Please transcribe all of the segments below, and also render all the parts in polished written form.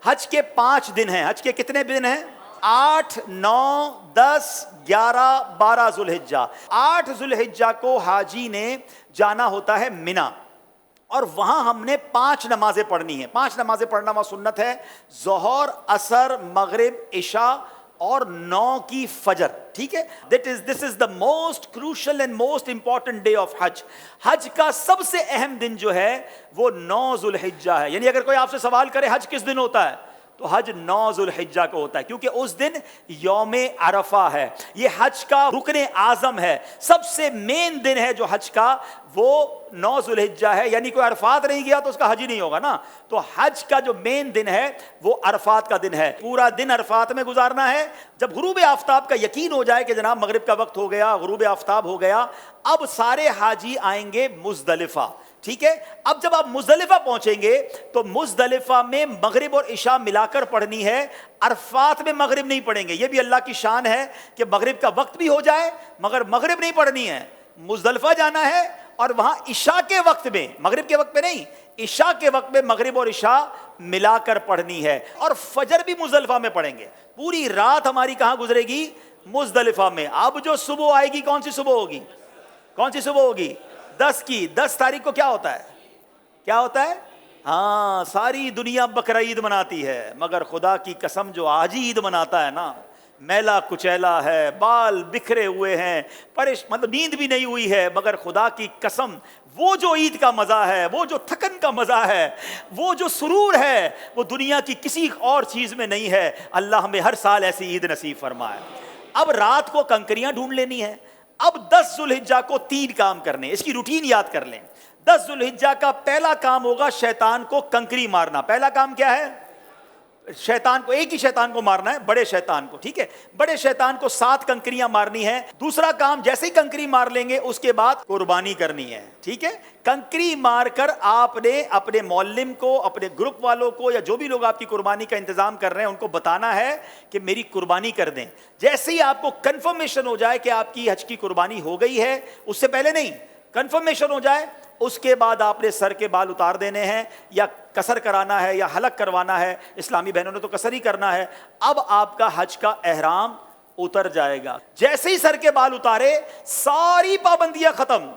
حج کے 5 دن ہیں. حج کے کتنے دن ہیں؟ 8 9 10 11 12 ذوالحجہ. 8 ذوالحجہ کو حاجی نے جانا ہوتا ہے مینا، اور وہاں ہم نے 5 نمازیں پڑھنی ہیں. 5 نمازیں پڑھنا وہاں سنت ہے، ظہر، عصر، مغرب، عشاء اور 9 کی فجر. ٹھیک ہے، this is the most crucial and most important day of Hajj. Hajj کا سب سے اہم دن جو ہے وہ 9 ذوالحجہ ہے. یعنی اگر کوئی آپ سے سوال کرے حج کس دن ہوتا ہے، تو حج 9 ذوالحجہ کو ہوتا ہے، کیونکہ اس دن یوم عرفہ ہے. یہ حج کا رکن اعظم ہے، سب سے مین دن ہے جو حج کا، وہ 9 ذوالحجہ ہے. یعنی کوئی عرفات نہیں گیا تو اس کا حج ہی نہیں ہوگا نا. تو حج کا جو مین دن ہے وہ عرفات کا دن ہے. پورا دن عرفات میں گزارنا ہے. جب غروب آفتاب کا یقین ہو جائے کہ جناب مغرب کا وقت ہو گیا، غروب آفتاب ہو گیا، اب سارے حاجی آئیں گے مزدلفہ. ٹھیک ہے، اب جب آپ مزدلفہ پہنچیں گے تو مزدلفہ میں مغرب اور عشاء ملا کر پڑھنی ہے. عرفات میں مغرب نہیں پڑھیں گے. یہ بھی اللہ کی شان ہے کہ مغرب کا وقت بھی ہو جائے مگر مغرب نہیں پڑھنی ہے. مزدلفہ جانا ہے اور وہاں عشاء کے وقت میں، مغرب کے وقت میں نہیں، عشاء کے وقت میں مغرب اور عشاء ملا کر پڑھنی ہے. اور فجر بھی مزدلفہ میں پڑھیں گے. پوری رات ہماری کہاں گزرے گی؟ مزدلفہ میں. اب جو صبح آئے گی، کون سی صبح ہوگی؟ کون سی صبح ہوگی؟ 10 کی. 10 تاریخ کو کیا ہوتا ہے؟ کیا ہوتا ہے؟ ہاں، ساری دنیا بقرہ عید مناتی ہے مگر خدا کی قسم جو آج عید مناتا ہے نا، میلا کچیلا ہے، بال بکھرے ہوئے ہیں، مطلب نیند بھی نہیں ہوئی ہے، مگر خدا کی قسم وہ جو عید کا مزہ ہے، وہ جو تھکن کا مزہ ہے، وہ جو سرور ہے، وہ دنیا کی کسی اور چیز میں نہیں ہے. اللہ ہمیں ہر سال ایسی عید نصیب فرمائے. اب رات کو کنکریاں ڈھونڈ لینی ہے. اب 10 ذوالحجہ کو 3 کام کرنے، اس کی روٹین یاد کر لیں. 10 ذوالحجہ کا پہلا کام ہوگا شیطان کو کنکری مارنا. پہلا کام کیا ہے؟ شیطان کو، ایک ہی شیطان کو مارنا ہے، بڑے شیطان کو. ٹھیک ہے، بڑے شیطان کو 7 کنکریاں مارنی ہے. دوسرا کام، جیسے ہی کنکری مار لیں گے اس کے بعد قربانی کرنی ہے. ٹھیک ہے، کنکری مار کر آپ نے اپنے معلم کو، اپنے گروپ والوں کو، یا جو بھی لوگ آپ کی قربانی کا انتظام کر رہے ہیں ان کو بتانا ہے کہ میری قربانی کر دیں. جیسے ہی آپ کو کنفرمیشن ہو جائے کہ آپ کی حج کی قربانی ہو گئی ہے، اس سے پہلے نہیں، کنفرمیشن ہو جائے، اس کے بعد آپ نے سر کے بال اتار دینے ہیں، یا قصر کرانا ہے یا حلق کروانا ہے. اسلامی بہنوں نے تو قصر ہی کرنا ہے. اب آپ کا حج کا احرام اتر جائے گا. جیسے ہی سر کے بال اتارے، ساری پابندیاں ختم.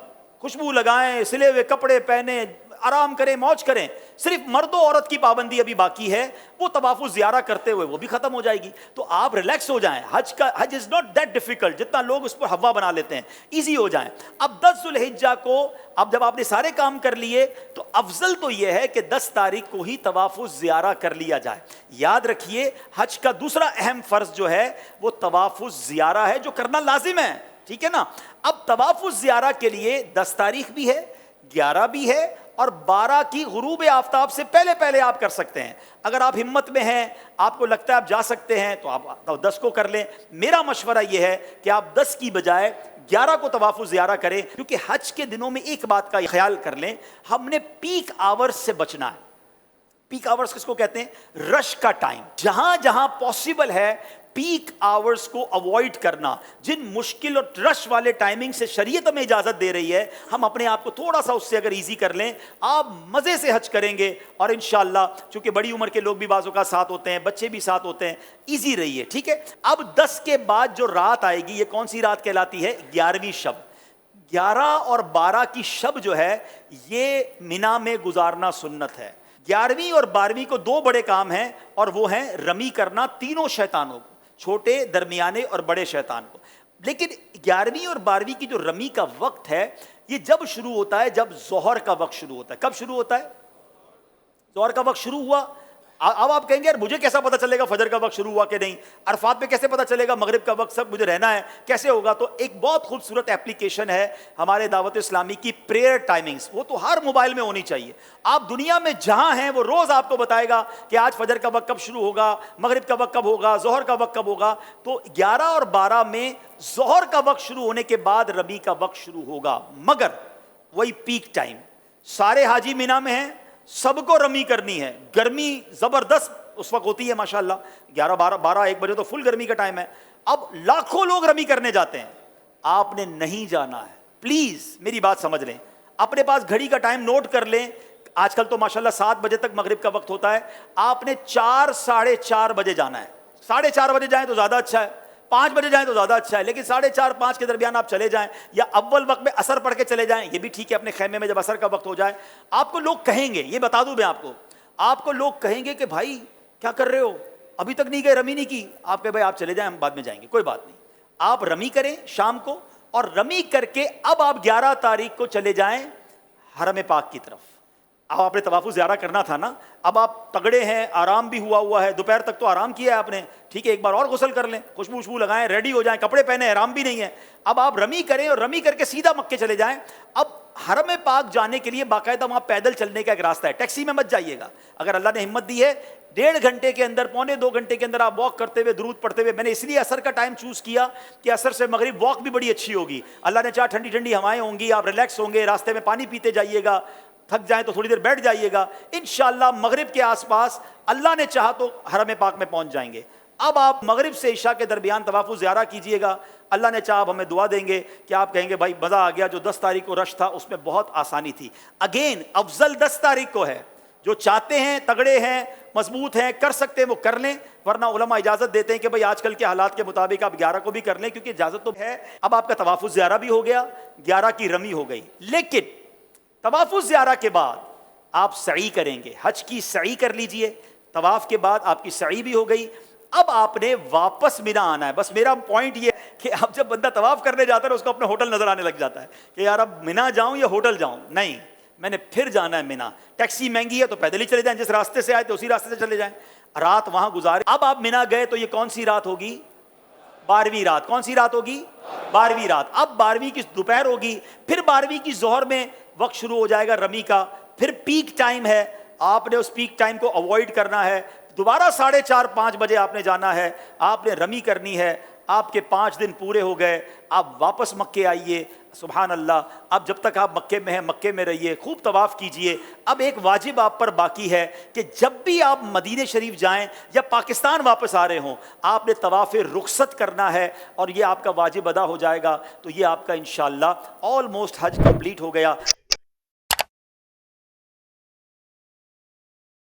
خوشبو لگائیں، سلے ہوئے کپڑے پہنے، آرام کریں، موج کریں. صرف مرد و عورت کی پابندی ابھی باقی ہے، وہ طواف الزیارہ کرتے ہوئے وہ بھی ختم ہو جائے گی. تو آپ ریلیکس ہو جائیں. حج از ناٹ دیٹ ڈیفیکلٹ جتنا لوگ اس پر ہوا بنا لیتے ہیں. ایزی ہو جائیں. اب 10 ذوالحجہ کو، اب جب آپ نے سارے کام کر لیے تو افضل تو یہ ہے کہ 10 تاریخ کو ہی طواف الزیارہ کر لیا جائے. یاد رکھیے، حج کا دوسرا اہم فرض جو ہے وہ طواف الزیارہ ہے، جو کرنا لازم ہے. ٹھیک ہے نا. اب طواف الزیارہ کے لیے 10 تاریخ بھی ہے، 11 بھی ہے، اور 12 کی غروب آفتاب سے پہلے پہلے آپ کر سکتے ہیں. اگر آپ ہمت میں ہیں، آپ کو لگتا ہے آپ جا سکتے ہیں، تو آپ 10 کو کر لیں. میرا مشورہ یہ ہے کہ آپ 10 کی بجائے 11 کو طواف الزیارہ کریں، کیونکہ حج کے دنوں میں ایک بات کا خیال کر لیں، ہم نے پیک آورز سے بچنا ہے. پیک آورز کس کو کہتے ہیں؟ رش کا ٹائم. جہاں جہاں پاسبل ہے پیک آورز کو اوائڈ کرنا. جن مشکل اور رش والے ٹائمنگ سے شریعت ہمیں اجازت دے رہی ہے، ہم اپنے آپ کو تھوڑا سا اس سے اگر ایزی کر لیں، آپ مزے سے حج کریں گے. اور انشاءاللہ چونکہ بڑی عمر کے لوگ بھی بعض اوقات ساتھ ہوتے ہیں، بچے بھی ساتھ ہوتے ہیں، ایزی رہیے. ٹھیک ہے. اب 10 کے بعد جو رات آئے گی، یہ کون سی رات کہلاتی ہے؟ 11ویں شب. 11 اور 12 کی شب جو ہے یہ مینا میں گزارنا سنت ہے. 11ویں اور 12ویں کو 2 بڑے کام ہیں، اور وہ ہیں رمی کرنا تینوں شیطانوں کو، چھوٹے، درمیانے اور بڑے شیطان کو. لیکن 11ویں اور 12ویں کی جو رمی کا وقت ہے یہ جب شروع ہوتا ہے؟ جب ظہر کا وقت شروع ہوتا ہے. کب شروع ہوتا ہے؟ ظہر کا وقت شروع ہوا. اب آپ کہیں گے یار مجھے کیسا پتہ چلے گا فجر کا وقت شروع ہوا کہ نہیں؟ عرفات پہ کیسے پتہ چلے گا مغرب کا وقت سب مجھے رہنا ہے کیسے ہوگا؟ تو ایک بہت خوبصورت اپلیکیشن ہے ہمارے دعوت اسلامی کی، پریئر ٹائمنگز. وہ تو ہر موبائل میں ہونی چاہیے. آپ دنیا میں جہاں ہیں وہ روز آپ کو بتائے گا کہ آج فجر کا وقت کب شروع ہوگا، مغرب کا وقت کب ہوگا، ظہر کا وقت کب ہوگا. تو 11 اور 12 میں ظہر کا وقت شروع ہونے کے بعد رمی کا وقت شروع ہوگا، مگر وہی پیک ٹائم. سارے حاجی مینا میں ہیں، سب کو رمی کرنی ہے. گرمی زبردست اس وقت ہوتی ہے ماشاءاللہ، 11 12 1 بجے تو فل گرمی کا ٹائم ہے. اب لاکھوں لوگ رمی کرنے جاتے ہیں، آپ نے نہیں جانا ہے. پلیز میری بات سمجھ لیں، اپنے پاس گھڑی کا ٹائم نوٹ کر لیں. آج کل تو ماشاءاللہ 7 بجے تک مغرب کا وقت ہوتا ہے، آپ نے 4 ساڑھے 4 بجے جانا ہے. 4:30 بجے جائیں تو زیادہ اچھا ہے، 5 بجے جائیں تو زیادہ اچھا ہے، لیکن 4:30 5 کے درمیان آپ چلے جائیں، یا اول وقت میں عصر پڑھ کے چلے جائیں، یہ بھی ٹھیک ہے. اپنے خیمے میں جب عصر کا وقت ہو جائے، آپ کو لوگ کہیں گے، یہ بتا دوں میں آپ کو لوگ کہیں گے کہ بھائی کیا کر رہے ہو، ابھی تک نہیں گئے، رمی نہیں کی. آپ کہ بھائی آپ چلے جائیں، ہم بعد میں جائیں گے، کوئی بات نہیں. آپ رمی کریں شام کو، اور رمی کر کے اب آپ 11 تاریخ کو چلے جائیں حرم پاک کی طرف. اب آپ نے طواف زیارہ کرنا تھا نا، اب آپ تگڑے ہیں، آرام بھی ہوا ہے، دوپہر تک تو آرام کیا ہے آپ نے، ٹھیک ہے، ایک بار اور غسل کر لیں، خوشبو وشبو لگائیں، ریڈی ہو جائیں، کپڑے پہنے، احرام بھی نہیں ہے. اب آپ رمی کریں اور رمی کر کے سیدھا مکے چلے جائیں. اب حرم پاک جانے کے لیے باقاعدہ وہاں پیدل چلنے کا ایک راستہ ہے، ٹیکسی میں مت جائیے گا. اگر اللہ نے ہمت دی ہے 1.5 گھنٹے کے اندر، 1.25 گھنٹے کے اندر آپ واک کرتے ہوئے، درود پڑھتے ہوئے، میں نے اس لیے عصر کا ٹائم چوز کیا کہ عصر سے مغرب واک بھی بڑی اچھی ہوگی. اللہ نے چاہا ٹھنڈی ٹھنڈی ہوائیں ہوں گی، آپ ریلیکس ہوں گے، راستے میں پانی پیتے جائیے گا، تھک جائیں تو تھوڑی دیر بیٹھ جائیے گا، انشاءاللہ مغرب کے آس پاس اللہ نے چاہا تو حرم پاک میں پہنچ جائیں گے. اب آپ مغرب سے عشاء کے درمیان طواف زیارہ کیجئے گا. اللہ نے چاہا ہمیں دعا دیں گے کہ آپ کہیں گے بھائی مزہ آ گیا، جو 10 تاریخ کو رش تھا اس میں بہت آسانی تھی. اگین افضل 10 تاریخ کو ہے. جو چاہتے ہیں، تگڑے ہیں، مضبوط ہیں، کر سکتے ہیں وہ کر لیں، ورنہ علماء اجازت دیتے ہیں کہ بھائی آج کل کے حالات کے مطابق آپ 11 کو بھی کر لیں، کیونکہ اجازت تو ہے. اب آپ کا طواف زیارہ بھی ہو گیا، 11 کی رمی ہو گئی. لیکن طواف زیارہ کے بعد آپ سعی کریں گے، حج کی سعی کر لیجئے. طواف کے بعد آپ کی سعی بھی ہو گئی، اب آپ نے واپس مینا آنا ہے. بس میرا پوائنٹ یہ ہے کہ اب جب بندہ طواف کرنے جاتا ہے اس کو اپنا ہوٹل نظر آنے لگ جاتا ہے کہ یار اب مینا جاؤں یا ہوٹل جاؤں. نہیں، میں نے پھر جانا ہے مینا. ٹیکسی مہنگی ہے تو پیدل ہی چلے جائیں، جس راستے سے آئے تو اسی راستے سے چلے جائیں، رات وہاں گزارے. اب آپ مینا گئے تو یہ کون سی رات ہوگی؟ 12ویں رات. کون سی رات ہوگی؟ 12ویں رات. اب 12ویں کی دوپہر ہوگی، پھر 12ویں کی ظہر میں وقت شروع ہو جائے گا رمی کا. پھر پیک ٹائم ہے، آپ نے اس پیک ٹائم کو اوائڈ کرنا ہے. دوبارہ 4:30 5 بجے آپ نے جانا ہے، آپ نے رمی کرنی ہے. آپ کے 5 دن پورے ہو گئے، آپ واپس مکے آئیے. سبحان اللہ. اب جب تک آپ مکے میں ہیں مکے میں رہیے، خوب طواف کیجئے. اب ایک واجب آپ پر باقی ہے کہ جب بھی آپ مدینہ شریف جائیں یا پاکستان واپس آ رہے ہوں، آپ نے طواف رخصت کرنا ہے، اور یہ آپ کا واجب ادا ہو جائے گا. تو یہ آپ کا انشاءاللہ آلموسٹ حج کمپلیٹ ہو گیا.